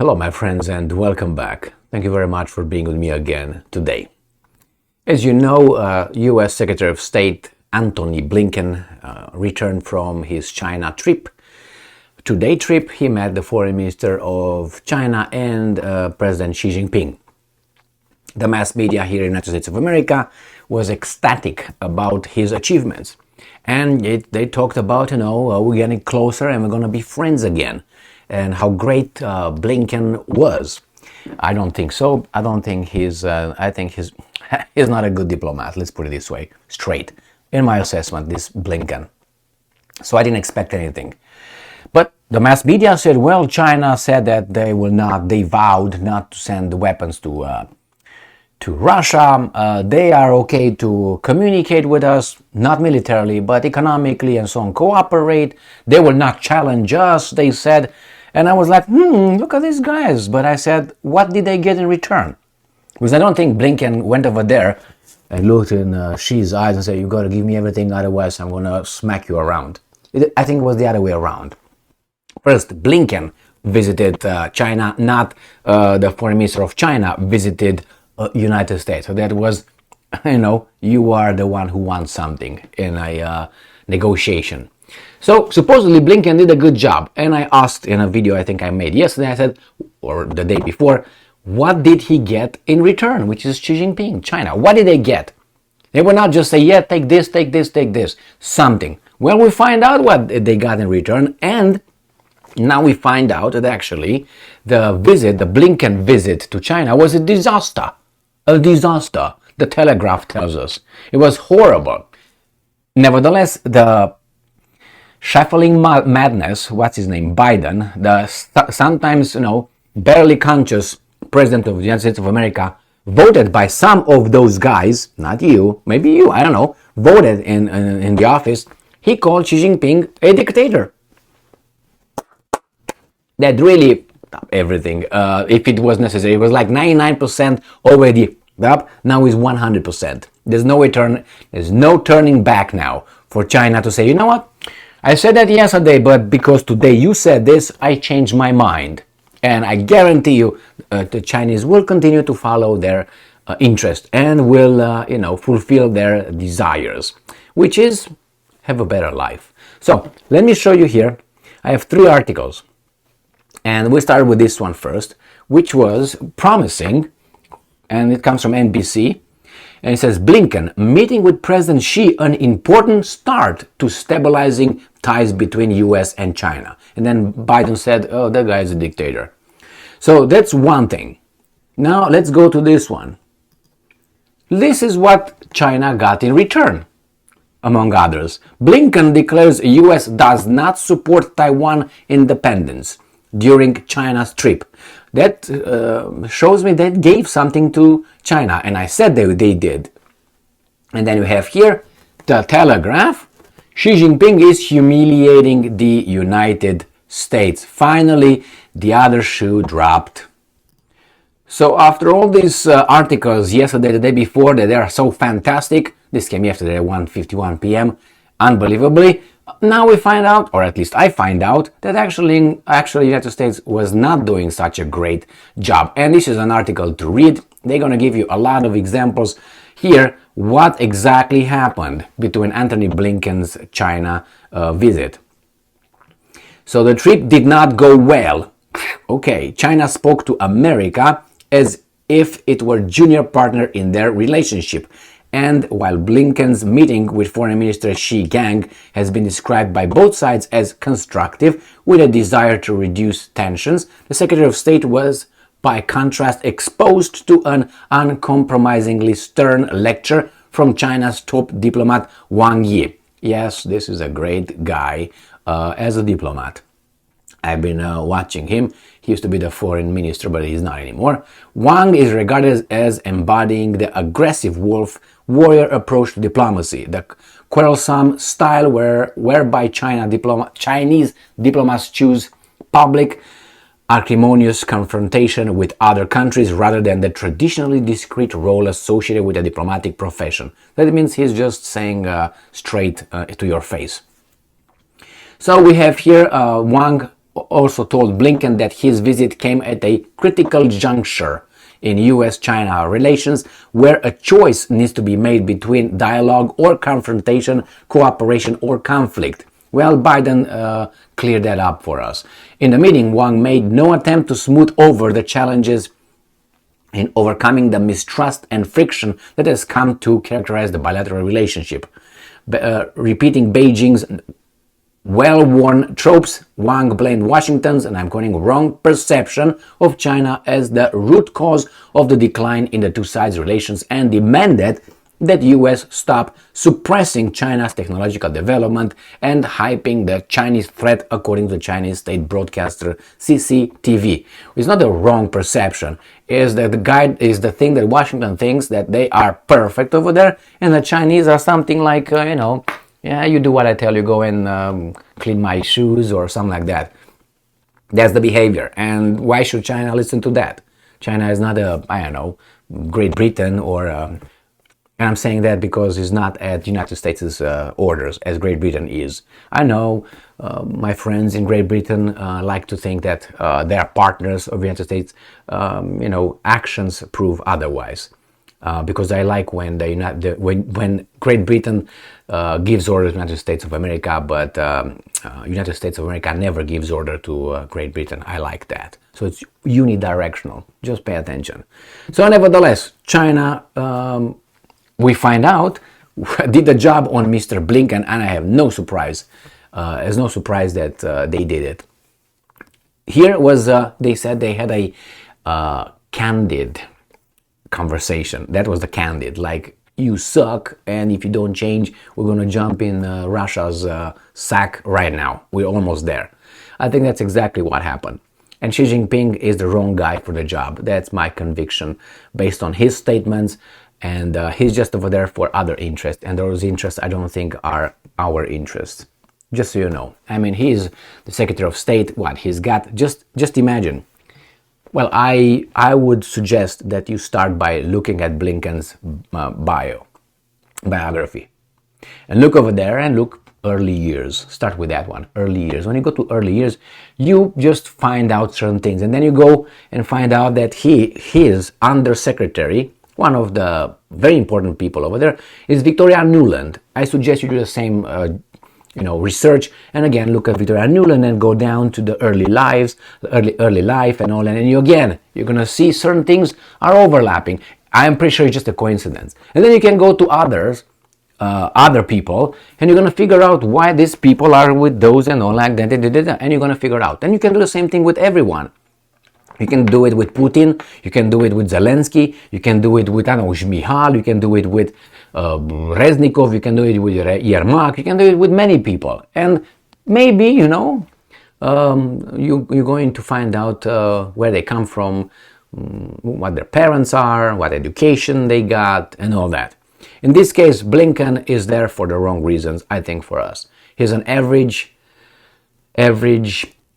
Hello, my friends, and welcome back. Thank you very much for being with me again today. As you know, U.S. Secretary of State Antony Blinken returned from his China trip. Two-day trip, he met the Foreign Minister of China and President Xi Jinping. The mass media here in the United States of America was ecstatic about his achievements. And they talked about, we're getting closer and we're going to be friends again. And how great Blinken was. I don't think so. I think he's not a good diplomat. Let's put it this way, straight. In my assessment, this Blinken. So I didn't expect anything. But the mass media said, well, China said that they vowed not to send weapons to Russia. They are okay to communicate with us, not militarily, but economically and so on, cooperate. They will not challenge us, they said. And I was like, look at these guys. But I said, what did they get in return? Because I don't think Blinken went over there and looked in Xi's eyes and said, you got to give me everything, otherwise I'm going to smack you around. I think it was the other way around. First, Blinken visited China, not the foreign minister of China visited United States. So that was, you are the one who wants something in a negotiation. So supposedly Blinken did a good job, and I asked in a video I think I made yesterday, I said, or the day before, what did he get in return, which is Xi Jinping, China? What did they get? They will not just say, yeah, take this, something. Well, we find out what they got in return, and now we find out that actually the Blinken visit to China was a disaster. A disaster, the Telegraph tells us. It was horrible. Nevertheless, the shuffling madness, what's his name, Biden, the sometimes, barely conscious president of the United States of America, voted by some of those guys, not you, maybe you, I don't know, voted in the office. He called Xi Jinping a dictator. That really stopped everything, if it was necessary. It was like 99% already up, now is 100%. There's no turning back now for China to say, you know what? I said that yesterday, but because today you said this, I changed my mind. And I guarantee you the Chinese will continue to follow their interest and will, fulfill their desires, which is have a better life. So let me show you here. I have 3 articles. And we start with this one first, which was promising, and it comes from NBC. And it says, Blinken, meeting with President Xi, an important start to stabilizing ties between US and China. And then Biden said, oh, that guy is a dictator. So that's one thing. Now let's go to this one. This is what China got in return, among others. Blinken declares US does not support Taiwan independence during China's trip. That shows me that gave something to China, and I said they did. And then you have here the Telegraph. Xi Jinping is humiliating the United States. Finally, the other shoe dropped. So after all these articles yesterday, the day before, that they are so fantastic, this came yesterday at 1:51 p.m., unbelievably, now we find out, or at least I find out, that actually the United States was not doing such a great job. And this is an article to read. They're going to give you a lot of examples here what exactly happened between Antony Blinken's China visit. So the trip did not go well. Okay, China spoke to America as if it were junior partner in their relationship. And while Blinken's meeting with Foreign Minister Xi Gang has been described by both sides as constructive, with a desire to reduce tensions, the Secretary of State was, by contrast, exposed to an uncompromisingly stern lecture from China's top diplomat Wang Yi. Yes, this is a great guy as a diplomat. I've been watching him. He used to be the foreign minister, but he's not anymore. Wang is regarded as embodying the aggressive warrior approach to diplomacy, the quarrelsome style whereby Chinese diplomats choose public, acrimonious confrontation with other countries rather than the traditionally discreet role associated with the diplomatic profession. That means he's just saying straight to your face. So we have here Wang also told Blinken that his visit came at a critical juncture in US-China relations, where a choice needs to be made between dialogue or confrontation, cooperation or conflict. Well, Biden cleared that up for us. In the meeting, Wang made no attempt to smooth over the challenges in overcoming the mistrust and friction that has come to characterize the bilateral relationship. Repeating Beijing's well-worn tropes, Wang blamed Washington's, and I'm quoting, wrong perception of China as the root cause of the decline in the two sides' relations and demanded that U.S. stop suppressing China's technological development and hyping the Chinese threat, according to the Chinese state broadcaster CCTV. It's not a wrong perception. Is that the guide is the thing that Washington thinks that they are perfect over there, and the Chinese are something like, yeah, you do what I tell you, go and clean my shoes or something like that. That's the behavior. And why should China listen to that? China is not Great Britain or... and I'm saying that because it's not at the United States' orders, as Great Britain is. I know my friends in Great Britain like to think that they are partners of the United States. Actions prove otherwise. Because I like when when Great Britain gives orders to the United States of America, but United States of America never gives order to Great Britain. I like that. So it's unidirectional. Just pay attention. So nevertheless, China, we find out, did the job on Mr. Blinken, and I have no surprise. It's no surprise that they did it. Here was, they said they had a candid conversation. That was the candid, like, you suck, and if you don't change, we're going to jump in Russia's sack right now. We're almost there. I think that's exactly what happened. And Xi Jinping is the wrong guy for the job. That's my conviction, based on his statements, and he's just over there for other interests, and those interests I don't think are our interests. Just so you know. I mean, he's the Secretary of State. What he's got, just imagine. Well, I would suggest that you start by looking at Blinken's biography. And look over there and look early years. Start with that one, early years. When you go to early years, you just find out certain things. And then you go and find out that his undersecretary, one of the very important people over there, is Victoria Nuland. I suggest you do the same research, and again look at Victoria Nuland and go down to the early life and all, and you're gonna see certain things are overlapping. I'm pretty sure it's just a coincidence. And then you can go to other people, and you're gonna figure out why these people are with those and all like that, and you're gonna figure it out. And you can do the same thing with everyone. You can do it with Putin, you can do it with Zelensky, you can do it with Mihal, you can do it with Reznikov, you can do it with Yermak, you can do it with many people. And maybe, you're going to find out where they come from, what their parents are, what education they got, and all that. In this case, Blinken is there for the wrong reasons, I think, for us. He's an average,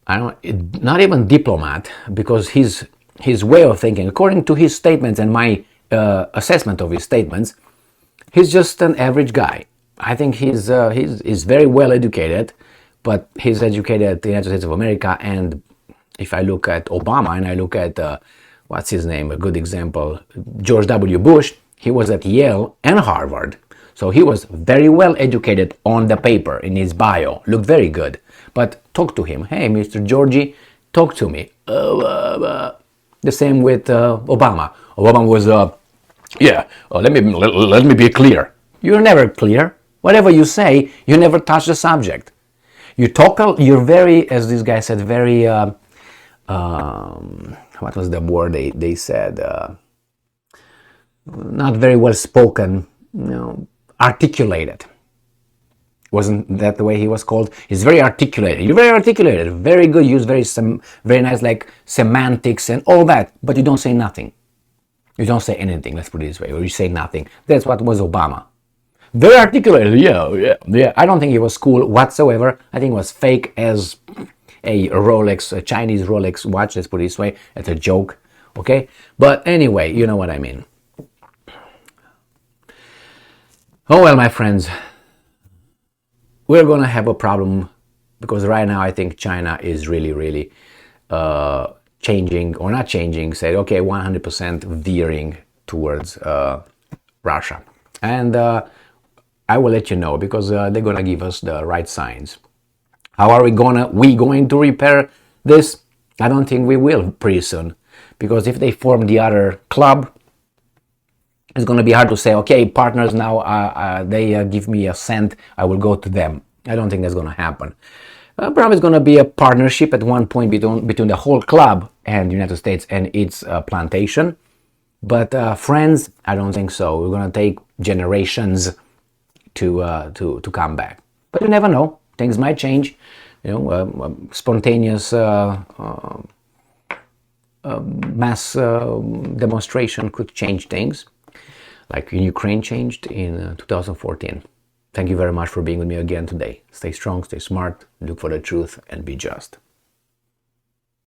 not even diplomat, because his way of thinking, according to his statements and my assessment of his statements, he's just an average guy. I think he's very well educated, but he's educated at the United States of America. And if I look at Obama and I look at what's his name, a good example, George W. Bush, he was at Yale and Harvard. So he was very well educated on the paper, in his bio, looked very good. But talk to him. Hey, Mr. Georgie, talk to me. The same with Obama. Obama was, let me be clear. You're never clear. Whatever you say, you never touch the subject. You're very, as this guy said, very, what was the word they said? Not very well spoken, articulated. Wasn't that the way he was called? He's very articulated. You're very articulated, very good. Use very nice like semantics and all that, but you don't say nothing. You don't say anything. Let's put it this way, or you say nothing. That's what was Obama. Very articulated. Yeah. I don't think he was cool whatsoever. I think it was fake as a Rolex, a Chinese Rolex watch. Let's put it this way. It's a joke. Okay, but anyway, you know what I mean. Oh well, my friends. We're going to have a problem because right now I think China is really changing, or not changing, said okay, 100% veering towards Russia. And I will let you know, because they're gonna give us the right signs. How are we going to repair this? I don't think we will pretty soon, because if they form the other club, it's going to be hard to say, okay, partners now, they give me a cent, I will go to them. I don't think that's going to happen. Perhaps it's going to be a partnership at one point between the whole club and the United States and its plantation. But friends, I don't think so. We're going to take generations to come back. But you never know. Things might change. You know, spontaneous mass demonstration could change things, like in Ukraine changed in 2014. Thank you very much for being with me again today. Stay strong, stay smart, look for the truth, and be just.